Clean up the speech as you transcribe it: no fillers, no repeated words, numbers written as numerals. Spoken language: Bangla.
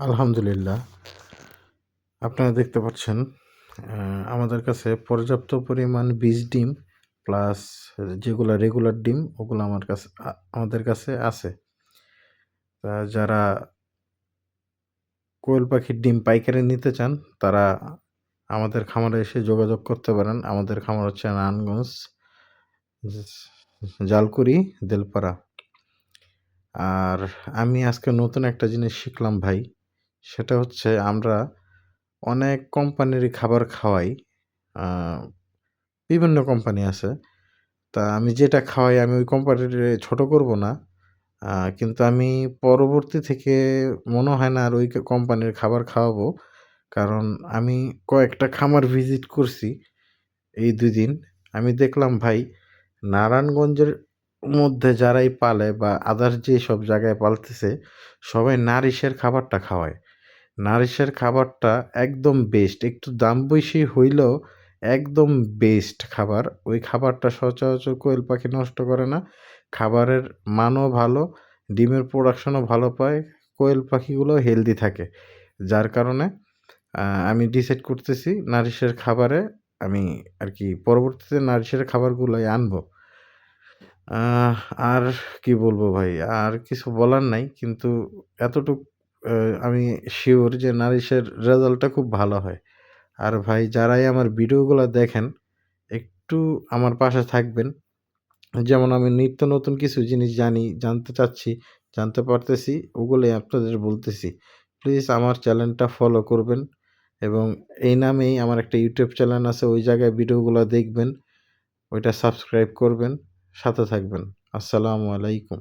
আলহামদুলিল্লাহ। আপনারা দেখতে পাচ্ছেন আ আমাদের কাছে পর্যাপ্ত পরিমাণ বীজ ডিম প্লাস যেগুলা রেগুলার ডিম ওগুলো আমাদের কাছে আছে। যারা কোয়েল পাখির ডিম পাইকারি নিতে চান তারা আমাদের খামারে এসে যোগাযোগ করতে পারেন। আমাদের খামার হচ্ছে নারায়ণগঞ্জ, জালকুড়ি, দেলপাড়া। আর আমি আজকে নতুন একটা জিনিস শিখলাম ভাই। সেটা হচ্ছে আমরা অনেক কোম্পানিরই খাবার খাওয়াই। আ বিভিন্ন কোম্পানি আছে। তা আমি যেটা খাওয়াই আমি ওই কোম্পানিরে ছোট করব না। আ কিন্তু আমি পরবর্তী থেকে মনে হয় না আর ওই কোম্পানির খাবার খাওয়াবো। কারণ আমি কয়েকটা খামার ভিজিট করছি এই ২ দিন। আমি দেখলাম ভাই নারায়ণগঞ্জের মধ্যে যারাই পালে বা আদার্স যেসব জায়গায় পালতেছে সবাই নারিশের খাবারটা খাওয়ায়। নারিশের খাবারটা একদম বেস্ট। একটু দাম বেশি হইলেও একদম বেস্ট খাবার। ওই খাবারটা সচরাচর কোয়েল পাখি নষ্ট করে না। খাবারের মানও ভালো, ডিমের প্রোডাকশনও ভালো পায়। কোয়েল পাখিগুলো হেলদি থাকে। যার কারণে আমি ডিসাইড করতেছি নারিশের খাবারে আমি আরকি পরবর্তীতে নারিশের খাবারগুলাই আনবো। আহ আর কি বলবো ভাই? আর কিছু বলার নাই। কিন্তু এতটুক আ আমি সিউর যে নারিশের রেজাল্টটা খুব ভালো হয়। আর ভাই যারাই আমার ভিডিওগুলা দেখেন, একটু আমার পাশে থাকবেন। যেমন আমি নিত্য নতুন কিছু জিনিস জানতে চাচ্ছি, জানতে পারতেছি, ওগুলোই আপনাদের বলতেছি। প্লিজ আমার চ্যানেলটা ফলো করবেন এবং এই নামেই আমার একটা ইউটিউব চ্যানেল আছে, ওই জায়গায় ভিডিওগুলা দেখবেন, ওইটা সাবস্ক্রাইব করবেন, সাথে থাকবেন। আসসালামু আলাইকুম।